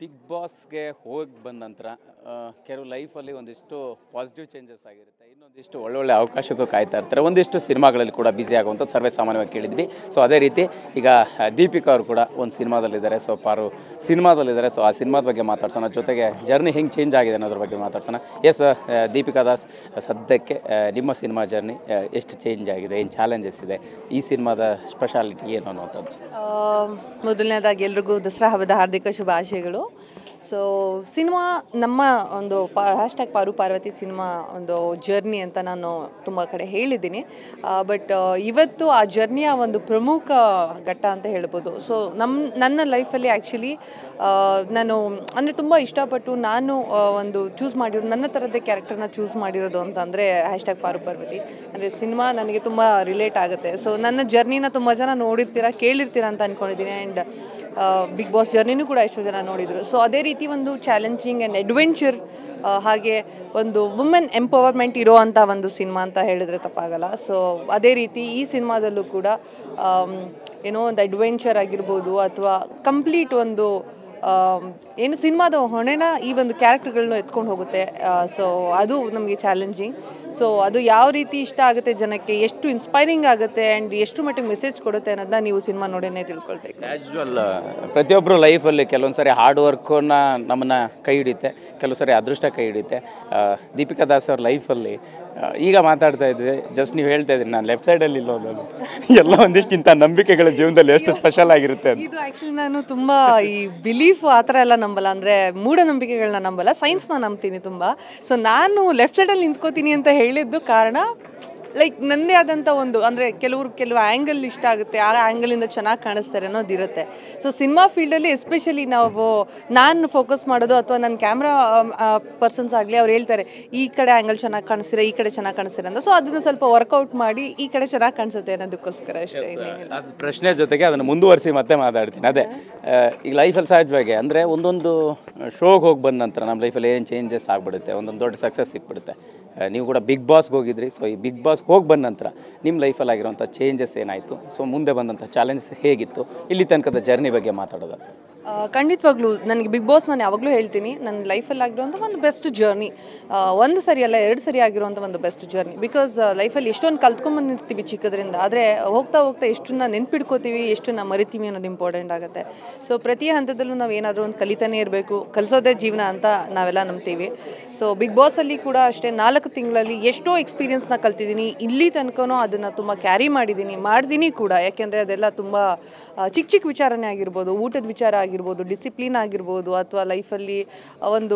Big ಬಾಸ್ಗೆ ಹೋಗಿ ಬಂದ ನಂತರ ಕೆಲವು ಲೈಫಲ್ಲಿ ಒಂದಿಷ್ಟು ಪಾಸಿಟಿವ್ ಚೇಂಜಸ್ ಆಗಿರುತ್ತೆ, ಇನ್ನೊಂದಿಷ್ಟು ಒಳ್ಳೊಳ್ಳೆ ಅವಕಾಶಕ್ಕೂ ಕಾಯ್ತಾ ಇರ್ತಾರೆ. ಒಂದಿಷ್ಟು ಸಿನಿಮಾಗಳಲ್ಲಿ ಕೂಡ ಬ್ಯುಸಿ ಆಗುವಂಥ ಸರ್ವೇ ಸಾಮಾನ್ಯವಾಗಿ ಕೇಳಿದ್ವಿ. ಸೊ ಅದೇ ರೀತಿ ಈಗ ದೀಪಿಕಾ ಅವರು ಕೂಡ ಒಂದು ಸಿನಿಮಾದಲ್ಲಿದ್ದಾರೆ. ಸೊ ಪಾರು ಸಿನಿಮಾದಲ್ಲಿದ್ದಾರೆ. ಸೊ ಆ ಸಿನಿಮಾದ ಬಗ್ಗೆ ಮಾತಾಡ್ಸೋಣ, ಜೊತೆಗೆ ಜರ್ನಿ ಹೆಂಗೆ ಚೇಂಜ್ ಆಗಿದೆ ಅನ್ನೋದ್ರ ಬಗ್ಗೆ ಮಾತಾಡ್ಸೋಣ. ಎಸ್ ದೀಪಿಕಾ ದಾಸ್, ಸದ್ಯಕ್ಕೆ ನಿಮ್ಮ ಸಿನಿಮಾ ಜರ್ನಿ ಎಷ್ಟು ಚೇಂಜ್ ಆಗಿದೆ, ಏನು ಚಾಲೆಂಜಸ್ ಇದೆ, ಈ ಸಿನಿಮಾದ ಸ್ಪೆಷಾಲಿಟಿ ಏನು ಅನ್ನುವಂಥದ್ದು? ಮೊದಲನೇದಾಗಿ ಎಲ್ರಿಗೂ ದಸರಾ ಹಬ್ಬದ ಹಾರ್ದಿಕ ಶುಭಾಶಯಗಳು. ಸೊ ಸಿನಿಮಾ ನಮ್ಮ ಒಂದು ಹ್ಯಾಶ್ಟ್ಯಾಗ್ ಪಾರು ಪಾರ್ವತಿ ಸಿನಿಮಾ ಒಂದು ಜರ್ನಿ ಅಂತ ನಾನು ತುಂಬ ಕಡೆ ಹೇಳಿದ್ದೀನಿ. ಬಟ್ ಇವತ್ತು ಆ ಜರ್ನಿಯ ಒಂದು ಪ್ರಮುಖ ಘಟ್ಟ ಅಂತ ಹೇಳ್ಬೋದು. ಸೊ ನನ್ನ ಲೈಫಲ್ಲಿ ಆ್ಯಕ್ಚುಲಿ ನಾನು ಅಂದರೆ ತುಂಬ ಇಷ್ಟಪಟ್ಟು ನಾನು ಒಂದು ಚೂಸ್ ಮಾಡಿರೋದು, ನನ್ನ ಥರದ್ದೇ ಕ್ಯಾರೆಕ್ಟರ್ನ ಚೂಸ್ ಮಾಡಿರೋದು ಅಂತಂದರೆ ಹ್ಯಾಶ್ಟ್ಯಾಗ್ ಪಾರು ಪಾರ್ವತಿ. ಅಂದರೆ ಸಿನಿಮಾ ನನಗೆ ತುಂಬ ರಿಲೇಟ್ ಆಗುತ್ತೆ. ಸೊ ನನ್ನ ಜರ್ನಿನ ತುಂಬ ಜನ ನೋಡಿರ್ತೀರ, ಕೇಳಿರ್ತೀರ ಅಂತ ಅಂದ್ಕೊಂಡಿದ್ದೀನಿ. ಆ್ಯಂಡ್ ಬಿಗ್ ಬಾಸ್ ಜರ್ನಿನೂ ಕೂಡ ಎಷ್ಟೋ ಜನ ನೋಡಿದರು. ಸೊ ಅದೇ ರೀತಿ ಒಂದು ಚಾಲೆಂಜಿಂಗ್ ಆ್ಯಂಡ್ ಅಡ್ವೆಂಚರ್, ಹಾಗೆ ಒಂದು ವುಮೆನ್ ಎಂಪವರ್ಮೆಂಟ್ ಇರೋ ಅಂಥ ಒಂದು ಸಿನಿಮಾ ಅಂತ ಹೇಳಿದ್ರೆ ತಪ್ಪಾಗಲ್ಲ. ಸೊ ಅದೇ ರೀತಿ ಈ ಸಿನಿಮಾದಲ್ಲೂ ಕೂಡ ಏನೋ ಒಂದು ಅಡ್ವೆಂಚರ್ ಆಗಿರ್ಬೋದು, ಅಥವಾ ಕಂಪ್ಲೀಟ್ ಒಂದು ಏನು ಸಿನಿಮಾದ ಹೊಣೆನ ಈ ಒಂದು ಕ್ಯಾರೆಕ್ಟರ್ಗಳನ್ನ ಎತ್ಕೊಂಡು ಹೋಗುತ್ತೆ. ಸೊ ಅದು ನಮಗೆ ಚಾಲೆಂಜಿಂಗ್. ಸೊ ಅದು ಯಾವ ರೀತಿ ಇಷ್ಟ ಆಗುತ್ತೆ ಜನಕ್ಕೆ, ಎಷ್ಟು ಇನ್ಸ್ಪೈರಿಂಗ್ ಆಗುತ್ತೆ ಆ್ಯಂಡ್ ಎಷ್ಟು ಮಟ್ಟಿಗೆ ಮೆಸೇಜ್ ಕೊಡುತ್ತೆ ಅನ್ನೋದನ್ನ ನೀವು ಸಿನಿಮಾ ನೋಡೇ ತಿಳ್ಕೊಳ್ಬೇಕು. ಕ್ಯಾಶುವಲ್ ಪ್ರತಿಯೊಬ್ಬರು ಲೈಫಲ್ಲಿ ಕೆಲವೊಂದು ಸಾರಿ ಹಾರ್ಡ್ ವರ್ಕನ್ನ ನಮ್ಮನ್ನು ಕೈ ಹಿಡಿಯುತ್ತೆ, ಕೆಲವು ಸಾರಿ ಅದೃಷ್ಟ ಕೈ ಹಿಡಿಯುತ್ತೆ. ದೀಪಿಕಾ ದಾಸ್ ಅವ್ರ ಲೈಫಲ್ಲಿ ಈಗ ಮಾತಾಡ್ತಾ ಇದ್ವಿ, ಜಸ್ಟ್ ನೀವು ಹೇಳ್ತಾ ಇದ್ರಿ ನಾನು ಲೆಫ್ಟ್ ಸೈಡಲ್ಲಿ ಇಲ್ಲ ಎಲ್ಲ ಒಂದಿಷ್ಟು ಇಂಥ ನಂಬಿಕೆಗಳ ಜೀವನದಲ್ಲಿ ಎಷ್ಟು ಸ್ಪೆಷಲ್ ಆಗಿರುತ್ತೆ. ಇದು ಆ್ಯಕ್ಚುಲಿ ನಾನು ತುಂಬ ಈ ಬಿಲೀಫ್ ಆ ಥರ ಎಲ್ಲ ನಂಬಲ್ಲ, ಅಂದರೆ ಮೂಢನಂಬಿಕೆಗಳನ್ನ ನಂಬಲ್ಲ, ಸೈನ್ಸ್ನ ನಂಬ್ತೀನಿ ತುಂಬ. ಸೊ ನಾನು ಲೆಫ್ಟ್ ಸೈಡಲ್ಲಿ ನಿಂತ್ಕೋತೀನಿ ಅಂತ ಹೇಳಿದ್ದು ಕಾರಣ ಲೈಕ್ ನನ್ನದೇ ಆದಂಥ ಒಂದು, ಅಂದರೆ ಕೆಲವು ಆ್ಯಂಗಲ್ ಇಷ್ಟ ಆಗುತ್ತೆ, ಆ ಆ್ಯಂಗಲಿಂದ ಚೆನ್ನಾಗಿ ಕಾಣಿಸ್ತಾರೆ ಅನ್ನೋದಿರುತ್ತೆ. ಸೊ ಸಿನಿಮಾ ಫೀಲ್ಡಲ್ಲಿ ಎಸ್ಪೆಷಲಿ ನಾನು ಫೋಕಸ್ ಮಾಡೋದು, ಅಥವಾ ನನ್ನ ಕ್ಯಾಮ್ರಾ ಪರ್ಸನ್ಸ್ ಆಗಲಿ, ಅವ್ರು ಹೇಳ್ತಾರೆ ಈ ಕಡೆ ಆ್ಯಂಗಲ್ ಚೆನ್ನಾಗಿ ಕಾಣಿಸ್ತೀರ, ಈ ಕಡೆ ಚೆನ್ನಾಗಿ ಕಾಣಿಸ್ತೀರ ಅಂತ. ಸೊ ಅದನ್ನು ಸ್ವಲ್ಪ ವರ್ಕೌಟ್ ಮಾಡಿ ಈ ಕಡೆ ಚೆನ್ನಾಗಿ ಕಾಣಿಸುತ್ತೆ ಅನ್ನೋದಕ್ಕೋಸ್ಕರ ಅಷ್ಟೇ. ಅದು ಪ್ರಶ್ನೆ ಜೊತೆಗೆ ಅದನ್ನು ಮುಂದುವರಿಸಿ ಮತ್ತೆ ಮಾತಾಡ್ತೀನಿ. ಅದೇ ಈಗ ಲೈಫಲ್ಲಿ ಸಹಜವಾಗಿ ಅಂದರೆ ಒಂದೊಂದು ಶೋಗೆ ಹೋಗಿ ಬಂದ ನಂತರ ನಮ್ಮ ಲೈಫಲ್ಲಿ ಏನು ಚೇಂಜಸ್ ಆಗಿಬಿಡುತ್ತೆ, ಒಂದೊಂದು ದೊಡ್ಡ ಸಕ್ಸಸ್ ಸಿಕ್ಬಿಡುತ್ತೆ. ನೀವು ಕೂಡ ಬಿಗ್ ಬಾಸ್ಗೆ ಹೋಗಿದ್ರಿ. ಸೊ ಈ ಬಿಗ್ ಬಾಸ್ ಹೋಗಿ ಬಂದ ನಂತರ ನಿಮ್ಮ ಲೈಫಲ್ಲಿ ಆಗಿರೋಂಥ ಚೇಂಜಸ್ ಏನಾಯಿತು, ಸೊ ಮುಂದೆ ಬಂದಂಥ ಚಾಲೆಂಜಸ್ ಹೇಗಿತ್ತು, ಇಲ್ಲಿ ತನಕದ ಜರ್ನಿ ಬಗ್ಗೆ ಮಾತಾಡೋದು? ಖಂಡಿತವಾಗ್ಲೂ ನನಗೆ ಬಿಗ್ ಬಾಸ್ ನಾನು ಯಾವಾಗಲೂ ಹೇಳ್ತೀನಿ, ನನ್ನ ಲೈಫಲ್ಲಿ ಆಗಿರೋಂಥ ಒಂದು ಬೆಸ್ಟ್ ಜರ್ನಿ. ಒಂದು ಸರಿ ಅಲ್ಲ, 2 ಸರಿ ಆಗಿರೋಂಥ ಒಂದು ಬೆಸ್ಟ್ ಜರ್ನಿ. ಬಿಕಾಸ್ ಲೈಫಲ್ಲಿ ಎಷ್ಟೊಂದು ಕಲ್ತ್ಕೊಂಡ್ಬಂದಿರ್ತೀವಿ ಚಿಕ್ಕದ್ರಿಂದ, ಆದರೆ ಹೋಗ್ತಾ ಹೋಗ್ತಾ ಎಷ್ಟನ್ನ ನೆನ್ಪಿಡ್ಕೋತೀವಿ, ಎಷ್ಟನ್ನ ಮರಿತೀವಿ ಅನ್ನೋದು ಇಂಪಾರ್ಟೆಂಟ್ ಆಗುತ್ತೆ. ಸೊ ಪ್ರತಿ ಹಂತದಲ್ಲೂ ನಾವು ಏನಾದರೂ ಒಂದು ಕಲಿತಾನೇ ಇರಬೇಕು, ಕಲಿಸೋದೇ ಜೀವನ ಅಂತ ನಾವೆಲ್ಲ ನಂಬ್ತೀವಿ. ಸೊ ಬಿಗ್ ಬಾಸಲ್ಲಿ ಕೂಡ ಅಷ್ಟೇ 4 ತಿಂಗಳಲ್ಲಿ ಎಷ್ಟೋ ಎಕ್ಸ್ಪೀರಿಯನ್ಸ್ನ ಕಲ್ತಿದ್ದೀನಿ. ಇಲ್ಲಿ ತನಕನೂ ಅದನ್ನು ತುಂಬ ಕ್ಯಾರಿ ಮಾಡ್ತೀನಿ ಕೂಡ. ಯಾಕೆಂದರೆ ಅದೆಲ್ಲ ತುಂಬ ಚಿಕ್ಕ ವಿಚಾರನೇ ಆಗಿರ್ಬೋದು, ಊಟದ ವಿಚಾರ ಆಗಿರ್ಬೋದು, ಡಿಸಿಪ್ಲಿನ್ ಆಗಿರ್ಬೋದು, ಅಥವಾ ಲೈಫಲ್ಲಿ ಒಂದು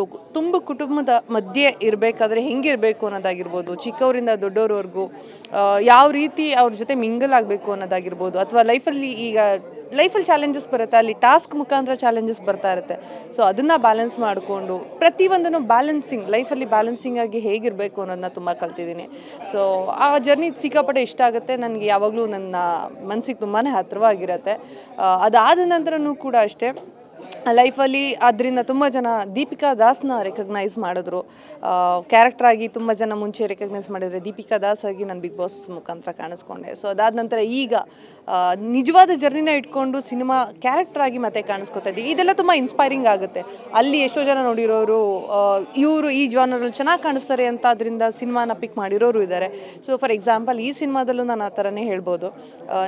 ಕುಟುಂಬದ ಮಧ್ಯೆ ಇರಬೇಕಾದ್ರೆ ಹೆಂಗಿರಬೇಕು ಅನ್ನೋದಾಗಿರ್ಬೋದು, ಚಿಕ್ಕವರಿಂದ ದೊಡ್ಡವ್ರವರೆಗೂ ಯಾವ ರೀತಿ ಅವ್ರ ಜೊತೆ ಮಿಂಗಲ್ ಆಗಬೇಕು ಅನ್ನೋದಾಗಿರ್ಬೋದು, ಅಥವಾ ಲೈಫಲ್ಲಿ ಚಾಲೆಂಜಸ್ ಬರುತ್ತೆ, ಅಲ್ಲಿ ಟಾಸ್ಕ್ ಮುಖಾಂತರ ಚಾಲೆಂಜಸ್ ಬರ್ತಾ ಇರುತ್ತೆ. ಸೊ ಅದನ್ನು ಬ್ಯಾಲೆನ್ಸ್ ಮಾಡಿಕೊಂಡು ಪ್ರತಿಯೊಂದನ್ನು ಲೈಫಲ್ಲಿ ಬ್ಯಾಲೆನ್ಸಿಂಗ್ ಆಗಿ ಹೇಗಿರಬೇಕು ಅನ್ನೋದನ್ನ ತುಂಬ ಕಲ್ತಿದ್ದೀನಿ. ಸೊ ಆ ಜರ್ನಿ ಸಿಕ್ಕಾಪಟ್ಟೆ ಇಷ್ಟ ಆಗುತ್ತೆ ನನಗೆ, ಯಾವಾಗಲೂ ನನ್ನ ಮನಸ್ಸಿಗೆ ತುಂಬಾ ಹತ್ತಿರವಾಗಿರುತ್ತೆ. ಅದಾದ ನಂತರನೂ ಕೂಡ ಅಷ್ಟೇ ಲೈಫಲ್ಲಿ ಅದರಿಂದ ತುಂಬ ಜನ ದೀಪಿಕಾ ದಾಸ್ನ ರೆಕಗ್ನೈಸ್ ಮಾಡಿದ್ರು. ಕ್ಯಾರೆಕ್ಟ್ರಾಗಿ ತುಂಬ ಜನ ಮುಂಚೆ ರೆಕಗ್ನೈಸ್ ಮಾಡಿದರೆ ದೀಪಿಕಾ ದಾಸ್ ಆಗಿ ನಾನು ಬಿಗ್ ಬಾಸ್ ಮುಖಾಂತರ ಕಾಣಿಸ್ಕೊಂಡೆ. ಸೊ ಅದಾದ ನಂತರ ಈಗ ನಿಜವಾದ ಜರ್ನಿನ ಇಟ್ಕೊಂಡು ಸಿನಿಮಾ ಕ್ಯಾರೆಕ್ಟ್ರಾಗಿ ಮತ್ತೆ ಕಾಣಿಸ್ಕೊತಾ ಇದ್ದೀವಿ. ಇದೆಲ್ಲ ತುಂಬ ಇನ್ಸ್ಪೈರಿಂಗ್ ಆಗುತ್ತೆ. ಅಲ್ಲಿ ಎಷ್ಟೋ ಜನ ನೋಡಿರೋರು ಇವರು ಈ ಜಾನರಲ್ಲಿ ಚೆನ್ನಾಗಿ ಕಾಣಿಸ್ತಾರೆ ಅಂತ ಅದರಿಂದ ಸಿನಿಮಾನ ಪಿಕ್ ಮಾಡಿರೋರು ಇದ್ದಾರೆ. ಸೊ ಫಾರ್ ಎಕ್ಸಾಂಪಲ್ ಈ ಸಿನಿಮಾದಲ್ಲೂ ನಾನು ಆ ಥರನೇ ಹೇಳ್ಬೋದು.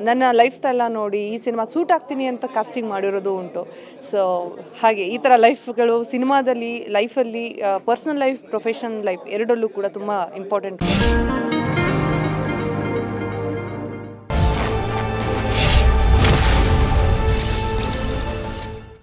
ನನ್ನ ಲೈಫ್ ಸ್ಟೈಲ್ನ ನೋಡಿ ಈ ಸಿನಿಮಾಗೆ ಸೂಟ್ ಆಗ್ತೀನಿ ಅಂತ ಕಾಸ್ಟಿಂಗ್ ಮಾಡಿರೋದು ಉಂಟು. ಸೊ ಹಾಗೆ ಈ ಥರ ಲೈಫ್ಗಳು ಸಿನಿಮಾದಲ್ಲಿ, ಲೈಫಲ್ಲಿ ಪರ್ಸನಲ್ ಲೈಫ್, ಪ್ರೊಫೆಷನಲ್ ಲೈಫ್ ಎರಡರಲ್ಲೂ ಕೂಡ ತುಂಬ ಇಂಪಾರ್ಟೆಂಟ್.